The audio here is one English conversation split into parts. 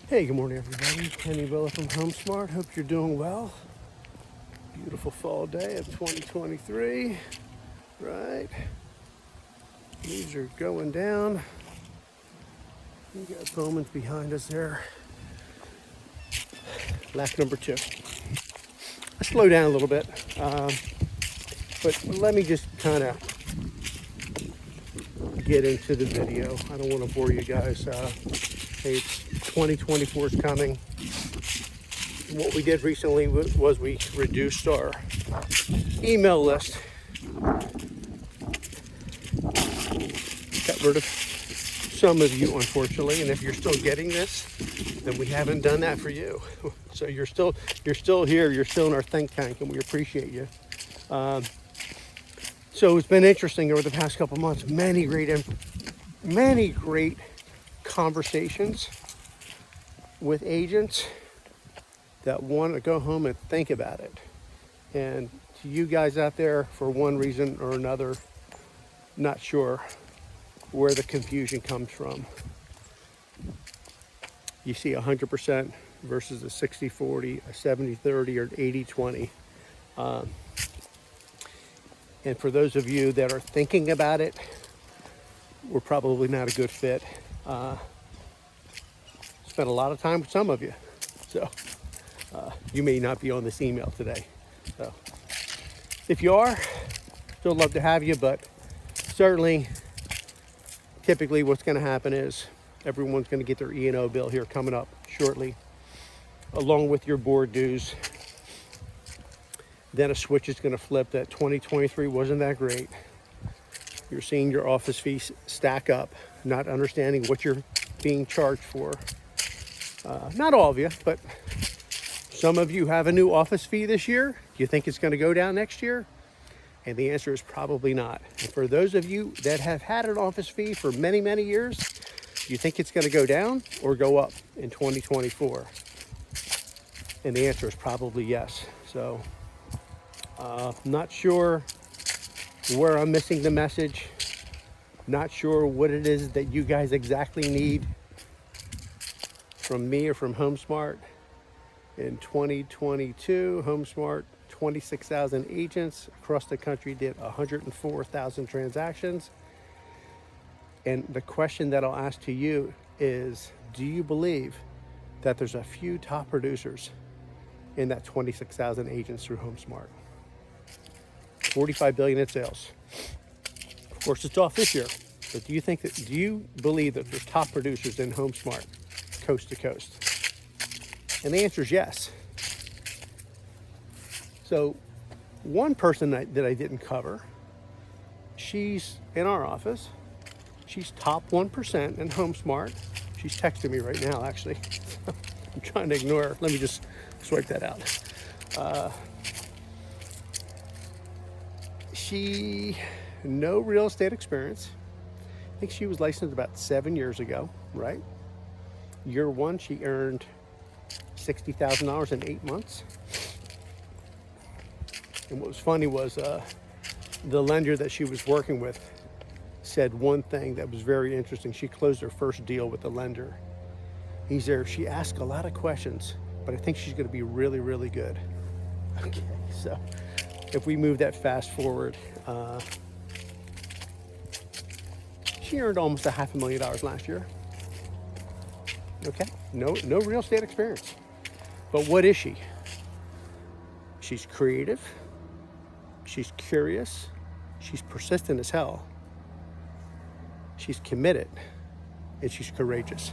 Hey, good morning, everybody. Kenny Villa from HomeSmart. Hope you're doing well. Beautiful fall day of 2023, right? Leaves are going down. We got Bowman's behind us there. Lap number 2. I slow down a little bit, but let me just kind of get into the video. I don't want to bore you guys. Hey, it's 2024 is coming. What we did recently was we reduced our email list. Got rid of some of you, unfortunately, and if you're still getting this, then we haven't done that for you. So you're still here. You're still in our think tank, and we appreciate you. So it's been interesting over the past couple months. Many great conversations with agents that want to go home and think about it. And to you guys out there, for one reason or another, not sure where the confusion comes from. You see 100% versus a 60-40, a 70-30, or an 80-20. And for those of you that are thinking about it, we're probably not a good fit. Spent a lot of time with some of you. So you may not be on this email today. So if you are, still love to have you, but certainly, typically what's going to happen is everyone's going to get their E&O bill here coming up shortly, along with your board dues. Then a switch is going to flip that 2023 wasn't that great. You're seeing your office fees stack up, not understanding what you're being charged for. Not all of you, but some of you have a new office fee this year. Do you think it's going to go down next year? And the answer is probably not. And for those of you that have had an office fee for many, many years, do you think it's going to go down or go up in 2024? And the answer is probably yes. So not sure where I'm missing the message. Not sure what it is that you guys exactly need from me or from HomeSmart. In 2022, HomeSmart, 26,000 agents across the country did 104,000 transactions. And the question that I'll ask to you is, do you believe that there's a few top producers in that 26,000 agents through HomeSmart? 45 billion in sales. Of course, it's off this year. But do you believe that there's top producers in HomeSmart, coast to coast? And the answer is yes. So one person that I didn't cover, she's in our office. She's top 1% in HomeSmart. She's texting me right now, actually. I'm trying to ignore her. Let me just swipe that out. She, no real estate experience. I think she was licensed about 7 years ago, right? Year one, she earned $60,000 in 8 months. And what was funny was the lender that she was working with said one thing that was very interesting. She closed her first deal with the lender. He's there. She asked a lot of questions, but I think she's going to be really, really good. Okay, so if we move that fast forward, she earned almost $500,000 last year. Okay, no real estate experience. But what is she? She's creative. She's curious. She's persistent as hell. She's committed. And she's courageous.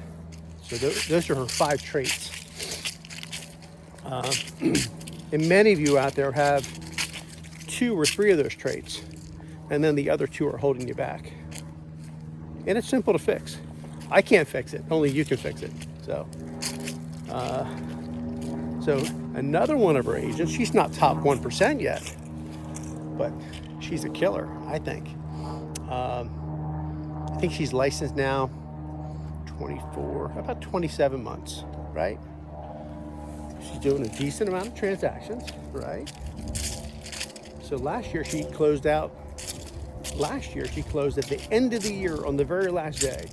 So those are her 5 traits. And many of you out there have 2 or 3 of those traits. And then the other 2 are holding you back. And it's simple to fix. I can't fix it. Only you can fix it. So another one of our agents, she's not top 1% yet, but she's a killer, I think. I think she's licensed now 24, about 27 months, right? She's doing a decent amount of transactions, right? So last year she closed at the end of the year on the very last day.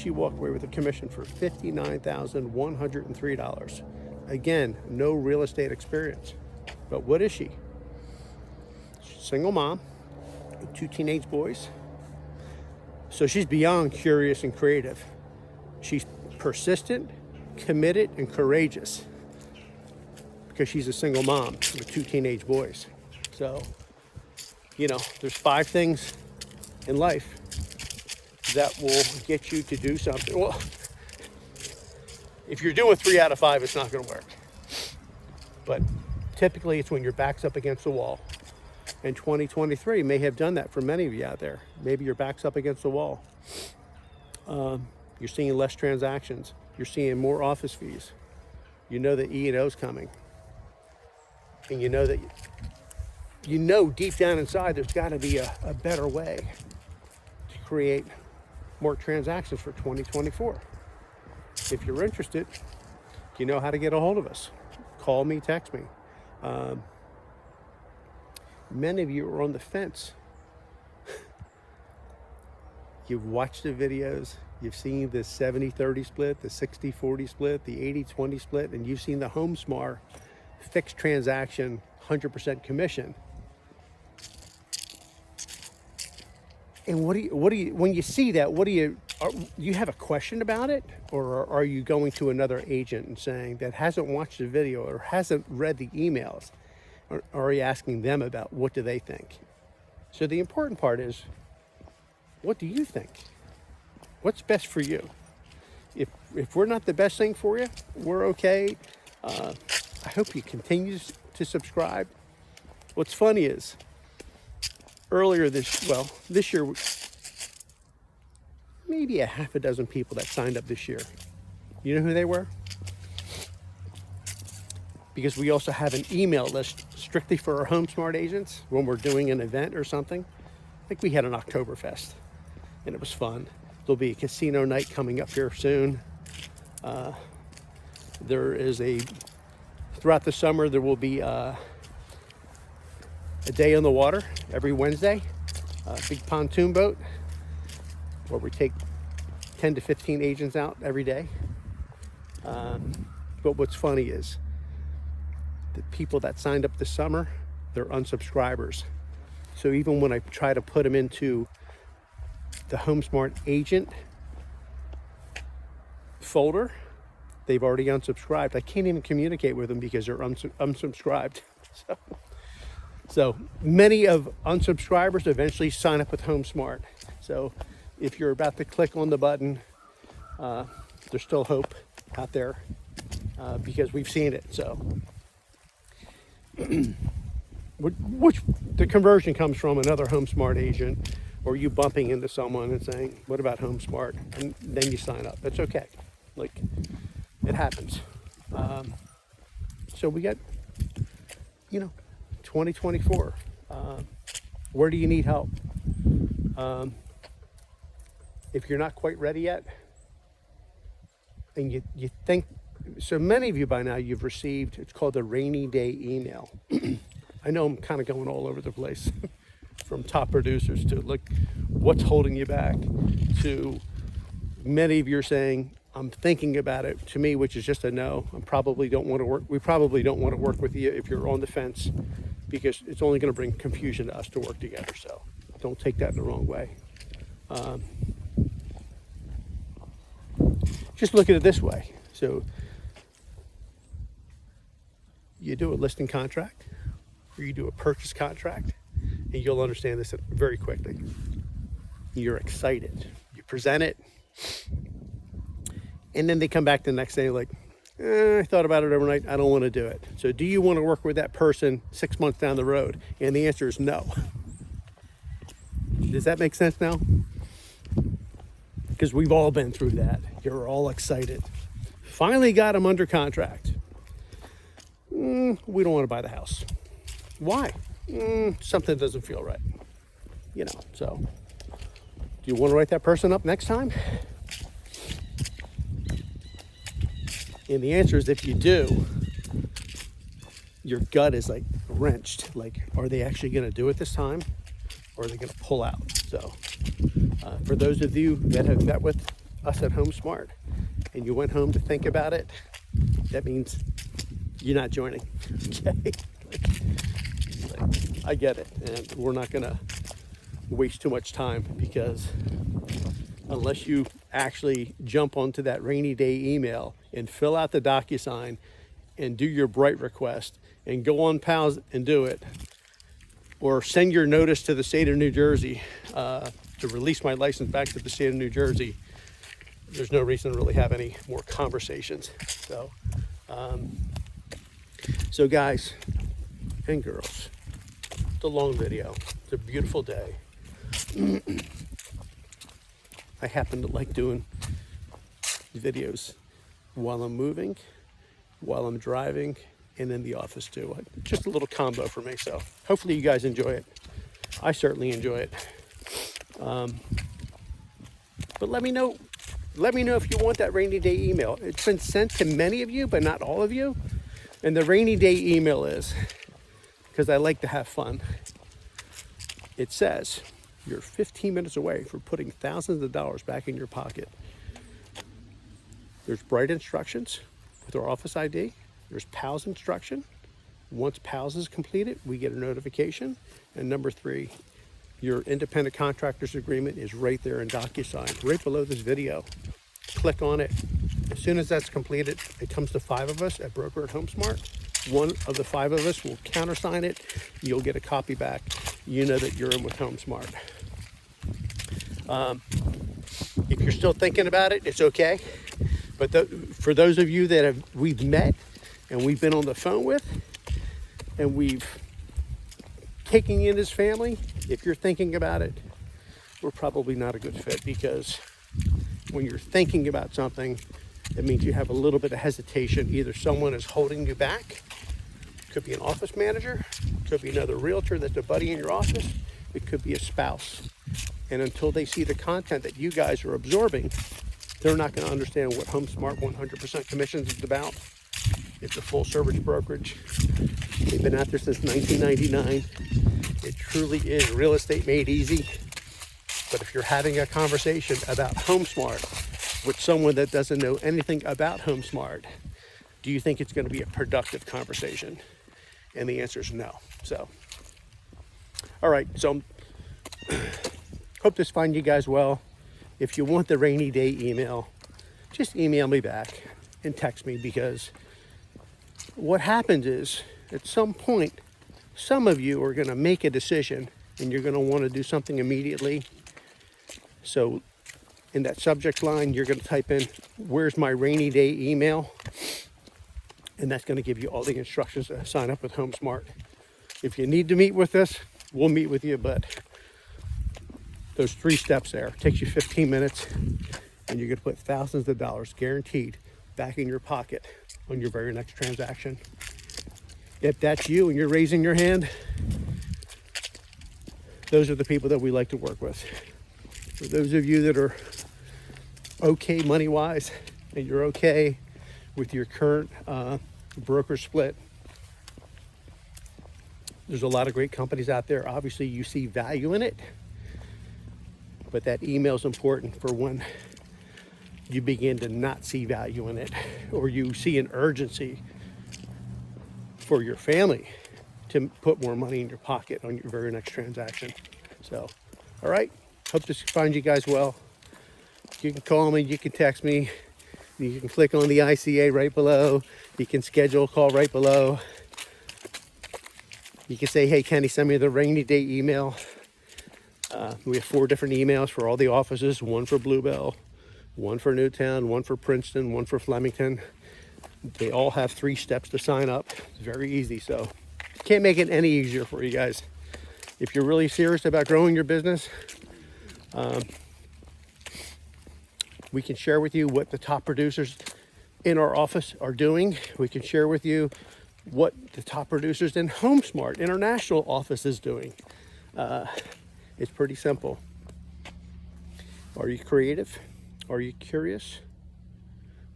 she walked away with a commission for $59,103. Again, no real estate experience. But what is she? Single mom, 2 teenage boys. So she's beyond curious and creative. She's persistent, committed, and courageous because she's a single mom with 2 teenage boys. So, you know, there's 5 things in life that will get you to do something. Well, if you're doing 3 out of 5, it's not going to work. But typically it's when your back's up against the wall. And 2023 may have done that for many of you out there. Maybe your back's up against the wall. You're seeing less transactions. You're seeing more office fees. You know that E&O's coming. And you know that, you know deep down inside there's got to be a better way to create more transactions for 2024. If you're interested, you know how to get a hold of us. Call me, text me. Many of you are on the fence. You've watched the videos, you've seen the 70-30 split, the 60-40 split, the 80-20 split, and you've seen the HomeSmart fixed transaction, 100% commission. And what do you, when you see that, you have a question about it? Or are you going to another agent and saying that hasn't watched the video or hasn't read the emails? Or are you asking them about what do they think? So the important part is, what do you think? What's best for you? If we're not the best thing for you, we're okay. I hope you continue to subscribe. What's funny is, earlier this year, maybe a half a dozen people that signed up this year. You know who they were? Because we also have an email list strictly for our HomeSmart agents when we're doing an event or something. I think we had an Oktoberfest and it was fun. There'll be a casino night coming up here soon. Throughout the summer, there will be a day on the water every Wednesday, a big pontoon boat where we take 10 to 15 agents out every day. But what's funny is the people that signed up this summer, they're unsubscribers. So even when I try to put them into the HomeSmart agent folder, they've already unsubscribed. I can't even communicate with them because they're unsubscribed. So many of unsubscribers eventually sign up with HomeSmart. So if you're about to click on the button, there's still hope out there because we've seen it. So which the conversion comes from another HomeSmart agent or you bumping into someone and saying, what about HomeSmart? And then you sign up. That's okay. Like, it happens. So we got, 2024. Where do you need help? If you're not quite ready yet, and you think, so many of you by now, you've received, it's called the rainy day email. I know I'm kind of going all over the place from top producers to like, what's holding you back, to many of you are saying, I'm thinking about it, to me, which is just a no. We probably don't want to work with you if you're on the fence, because it's only going to bring confusion to us to work together. So don't take that in the wrong way. Just look at it this way. So you do a listing contract or you do a purchase contract, and you'll understand this very quickly. You're excited. You present it, and then they come back the next day like, I thought about it overnight. I don't want to do it. So do you want to work with that person 6 months down the road? And the answer is no. Does that make sense now? Because we've all been through that. You're all excited. Finally got them under contract. We don't want to buy the house. Why? Something doesn't feel right. So do you want to write that person up next time? And the answer is, if you do, your gut is like wrenched. Like, are they actually going to do it this time? Or are they going to pull out? So for those of you that have met with us at Home Smart and you went home to think about it, that means you're not joining. Okay? I get it, and we're not gonna waste too much time, because unless you actually jump onto that rainy day email and fill out the DocuSign and do your Bright request and go on PALS and do it, or send your notice to the state of New Jersey to release my license back to the state of New Jersey, there's no reason to really have any more conversations. So guys and girls, it's a long video. It's a beautiful day. I happen to like doing videos while I'm moving, while I'm driving, and in the office too. Just a little combo for me. So hopefully you guys enjoy it. I certainly enjoy it. But let me know if you want that rainy day email. It's been sent to many of you, but not all of you. And the rainy day email is, because I like to have fun, it says, you're 15 minutes away from putting thousands of dollars back in your pocket. There's Bright instructions with our Office ID. There's PALS instruction. Once PALS is completed, we get a notification. And number 3, your independent contractor's agreement is right there in DocuSign, right below this video. Click on it. As soon as that's completed, it comes to 5 of us at Broker at Home Smart. One of the 5 of us will countersign it. You'll get a copy back. You know that you're in with Home Smart. If you're still thinking about it, it's okay. But for those of you that we've met and we've been on the phone with and we've taken in as family, if you're thinking about it, we're probably not a good fit, because when you're thinking about something, it means you have a little bit of hesitation. Either someone is holding you back. Could be an office manager, could be another realtor that's a buddy in your office, it could be a spouse. And until they see the content that you guys are absorbing, they're not going to understand what Home Smart 100% commissions is about. It's a full service brokerage. They've been out there since 1999. It truly is real estate made easy. But if you're having a conversation about Home Smart with someone that doesn't know anything about Home Smart, do you think it's going to be a productive conversation? And the answer is no. So, all right. So, hope this finds you guys well. If you want the rainy day email, just email me back and text me, because what happens is at some point, some of you are going to make a decision and you're going to want to do something immediately. So in that subject line, you're going to type in, where's my rainy day email? And that's going to give you all the instructions to sign up with Home Smart. If you need to meet with us, we'll meet with you, but those 3 steps there takes you 15 minutes, and you're going to put thousands of dollars guaranteed back in your pocket on your very next transaction. If that's you and you're raising your hand, those are the people that we like to work with. For those of you that are okay money-wise and you're okay with your current broker split, there's a lot of great companies out there. Obviously, you see value in it, but that email is important for when you begin to not see value in it, or you see an urgency for your family to put more money in your pocket on your very next transaction. So, all right. Hope this finds you guys well. You can call me, you can text me, you can click on the ICA right below. You can schedule a call right below. You can say, hey, Kenny, send me the rainy day email. We have 4 different emails for all the offices, 1 for Bluebell, 1 for Newtown, 1 for Princeton, 1 for Flemington. They all have 3 steps to sign up. It's very easy, so can't make it any easier for you guys. If you're really serious about growing your business, we can share with you what the top producers in our office are doing. We can share with you what the top producers in Home Smart International office is doing. It's pretty simple. Are you creative? Are you curious?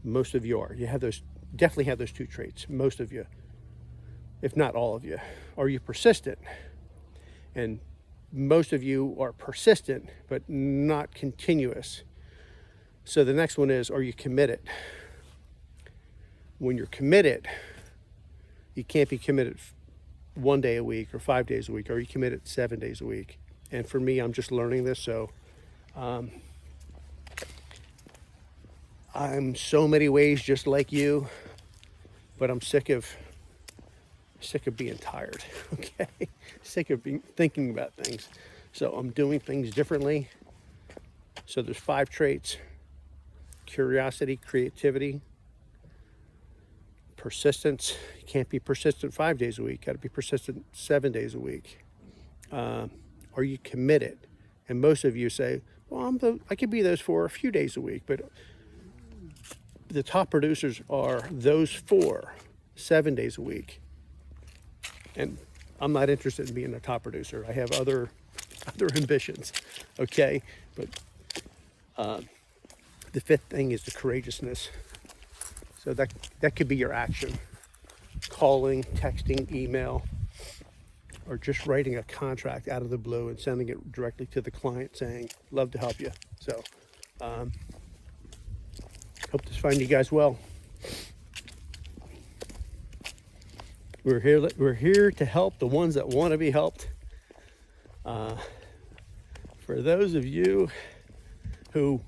Most of you are. You have those, definitely have those 2 traits. Most of you, if not all of you. Are you persistent? And most of you are persistent, but not continuous. So the next one is, are you committed? When you're committed, you can't be committed 1 day a week or 5 days a week. Are you committed 7 days a week? And for me, I'm just learning this, so I'm so many ways just like you, but I'm sick of being tired. Okay, sick of thinking about things. So I'm doing things differently. So there's 5 traits: curiosity, creativity, persistence. You can't be persistent 5 days a week. Got to be persistent 7 days a week. Are you committed? And most of you say, well, I could be those for a few days a week, but the top producers are those 4, 7 days a week. And I'm not interested in being a top producer. I have other ambitions, okay? But the 5th thing is the courageousness. So that could be your action. Calling, texting, email, or just writing a contract out of the blue and sending it directly to the client saying, love to help you. So hope this finds you guys well. We're here to help the ones that want to be helped. For those of you who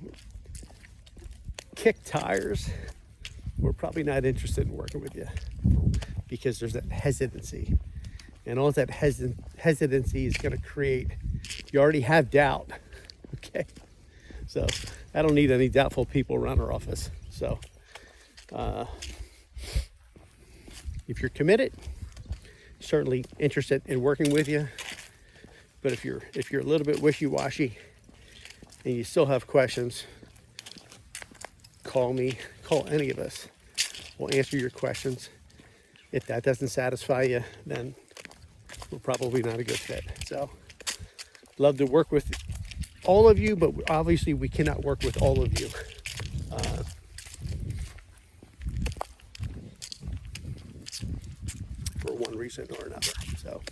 kick tires, we're probably not interested in working with you because there's that hesitancy. And all that hesitancy is going to create, you already have doubt, okay? So I don't need any doubtful people around our office. So if you're committed, certainly interested in working with you. But if you're a little bit wishy-washy and you still have questions, call me, call any of us. We'll answer your questions. If that doesn't satisfy you, then we're probably not a good fit. So love to work with all of you, but obviously we cannot work with all of you. For one reason or another. So,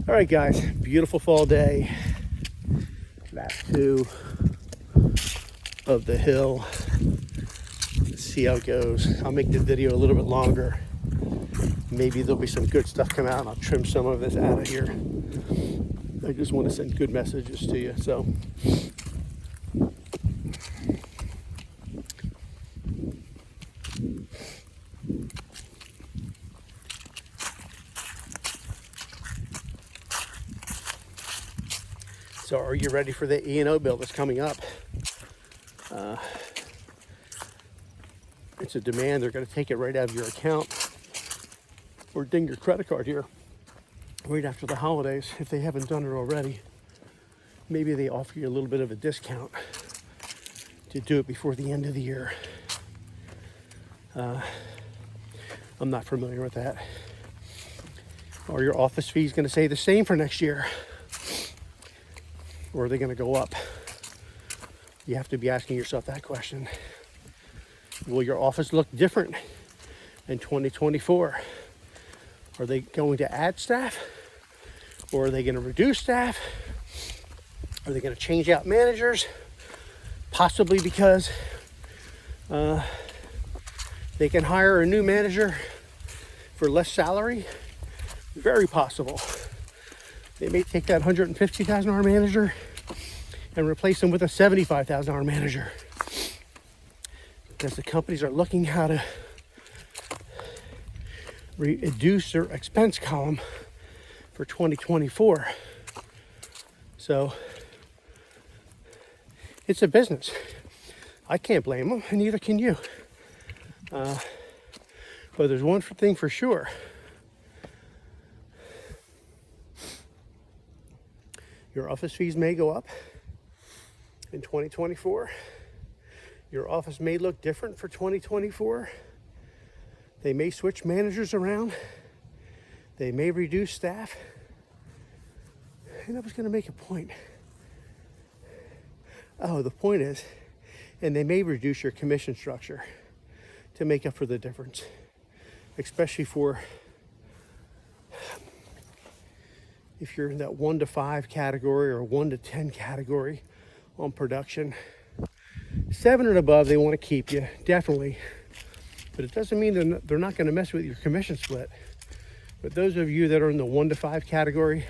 all right, guys, beautiful fall day. Last 2 of the hill. Let's see how it goes. I'll make the video a little bit longer. Maybe there'll be some good stuff come out and I'll trim some of this out of here. I just want to send good messages to you. So are you ready for the E&O bill that's coming up? It's a demand. They're going to take it right out of your account or ding your credit card here right after the holidays if they haven't done it already. Maybe they offer you a little bit of a discount to do it before the end of the year. I'm not familiar with that. Are your office fees going to stay the same for next year? Or are they going to go up? You have to be asking yourself that question. Will your office look different in 2024? Are they going to add staff? Or are they going to reduce staff? Are they going to change out managers? Possibly because they can hire a new manager for less salary. Very possible. They may take that $150,000 manager and replace them with a $75,000 manager. Because the companies are looking how to reduce their expense column for 2024. So it's a business. I can't blame them, and neither can you. But there's one thing for sure. Your office fees may go up in 2024. Your office may look different for 2024. They may switch managers around. They may reduce staff. And I was going to make a point. Oh, the point is, and they may reduce your commission structure to make up for the difference, especially for if you're in that 1 to 5 category or 1 to 10 category on production. 7 and above, they want to keep you, definitely. But it doesn't mean they're not going to mess with your commission split. But those of you that are in the 1 to 5 category,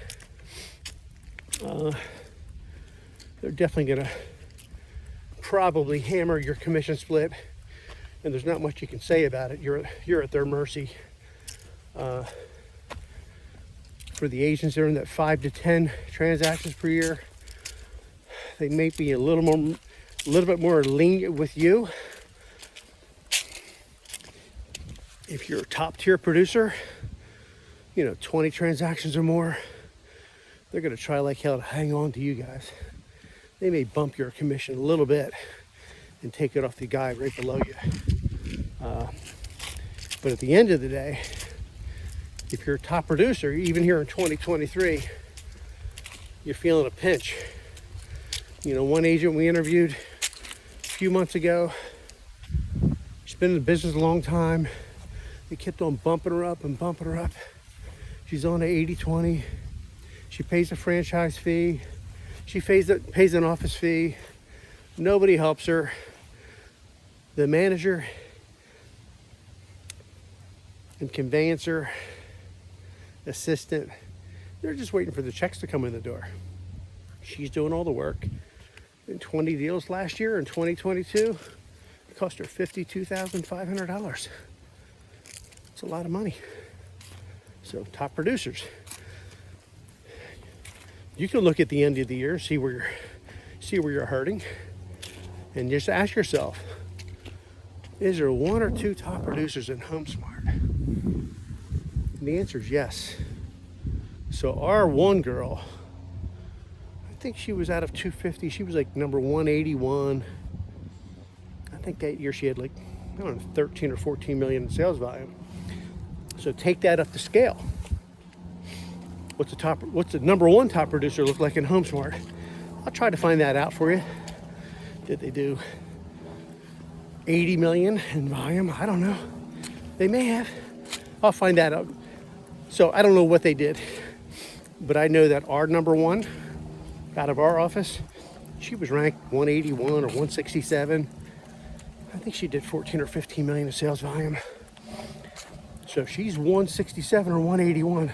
they're definitely going to probably hammer your commission split, and there's not much you can say about it. You're at their mercy. For the agents that are in that 5 to 10 transactions per year, they may be a little bit more lenient with you. If you're a top tier producer, 20 transactions or more, they're going to try like hell to hang on to you guys. They may bump your commission a little bit and take it off the guy right below you. But at the end of the day, if you're a top producer, even here in 2023, you're feeling a pinch. One agent we interviewed a few months ago, she's been in the business a long time. They kept on bumping her up and bumping her up. She's on an 80-20. She pays a franchise fee. She pays an office fee. Nobody helps her. The manager and conveyancer, assistant, they're just waiting for the checks to come in the door. She's doing all the work. In 20 deals last year in 2022, it cost her $52,500. It's a lot of money. So top producers, you can look at the end of the year, see where you're hurting, and just ask yourself, is there 1 or 2 top producers in HomeSmart? And the answer is yes. So our one girl, I think she was out of 250. She was like number 181. I think that year she had 13 or 14 million in sales volume. So take that up to scale. What's the number 1 top producer look like in HomeSmart? I'll try to find that out for you. Did they do 80 million in volume? I don't know. They may have. I'll find that out. So I don't know what they did, but I know that our number 1 out of our office, she was ranked 181 or 167. I think she did 14 or 15 million in sales volume. So if she's 167 or 181,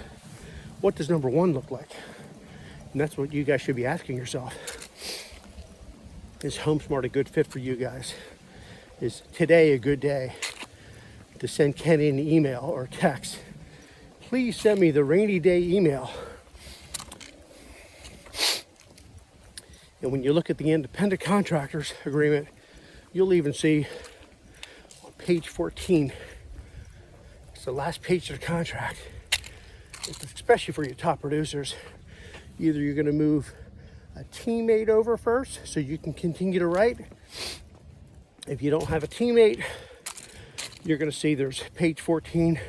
what does number 1 look like? And that's what you guys should be asking yourself. Is HomeSmart a good fit for you guys? Is today a good day to send Kenny an email or text? Please send me the rainy day email. And when you look at the independent contractors agreement, you'll even see on page 14, it's the last page of the contract, especially for your top producers. Either you're going to move a teammate over first so you can continue to write. If you don't have a teammate, you're going to see there's page 14.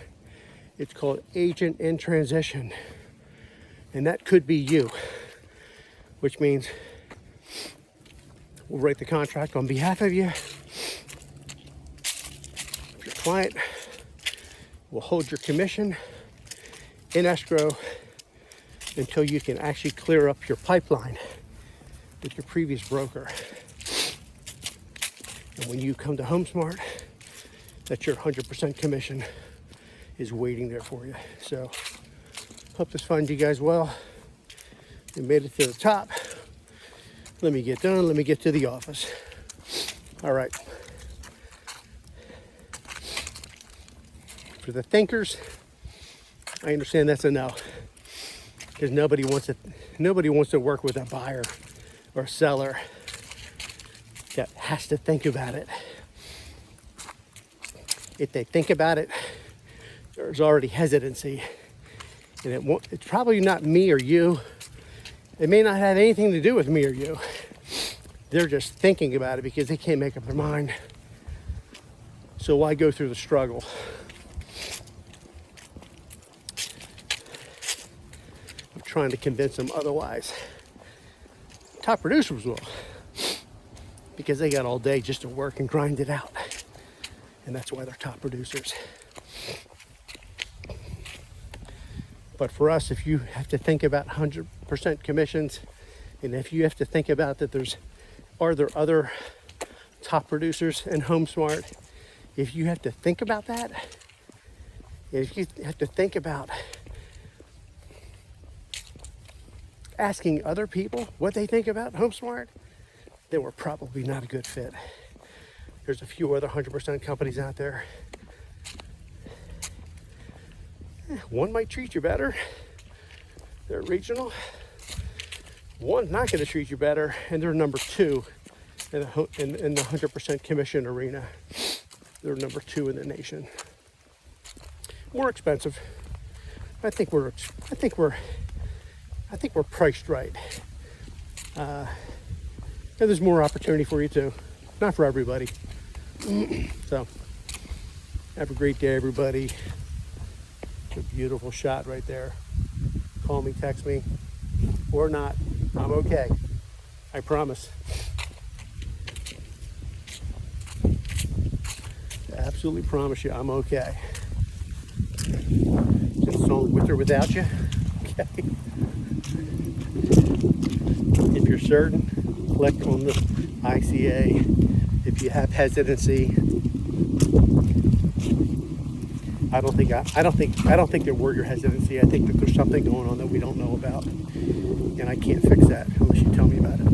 It's called agent in transition. And that could be you, which means we'll write the contract on behalf of you. Your client will hold your commission in escrow until you can actually clear up your pipeline with your previous broker. And when you come to HomeSmart, that your 100% commission is waiting there for you. So hope this finds you guys well. We made it to the top. Let me get done. Let me get to the office. All right. For the thinkers, I understand that's a no, because nobody wants to work with a buyer or seller that has to think about it. If they think about it, there's already hesitancy, and it's probably not me or you. It may not have anything to do with me or you. They're just thinking about it because they can't make up their mind. So why go through the struggle? I'm trying to convince them otherwise. Top producers will, because they got all day just to work and grind it out. And that's why they're top producers. But for us, if you have to think about 100% commissions, and if you have to think about that are there other top producers and HomeSmart, if you have to think about that, if you have to think about asking other people what they think about HomeSmart, then we're probably not a good fit. There's a few other 100% companies out there. One might treat you better. They're regional. One's not going to treat you better, and they're number 2 in the 100% commission arena. They're number 2 in the nation. More expensive. I think we're priced right. And there's more opportunity for you too. Not for everybody. So, have a great day, everybody. It's a beautiful shot right there. Call me, text me, or not. I'm okay. I promise. Absolutely promise you I'm okay. Just on with or without you. Okay. If you're certain, click on the ICA. If you have hesitancy, I don't think that we're your hesitancy. I think that there's something going on that we don't know about, and I can't fix that unless you tell me about it.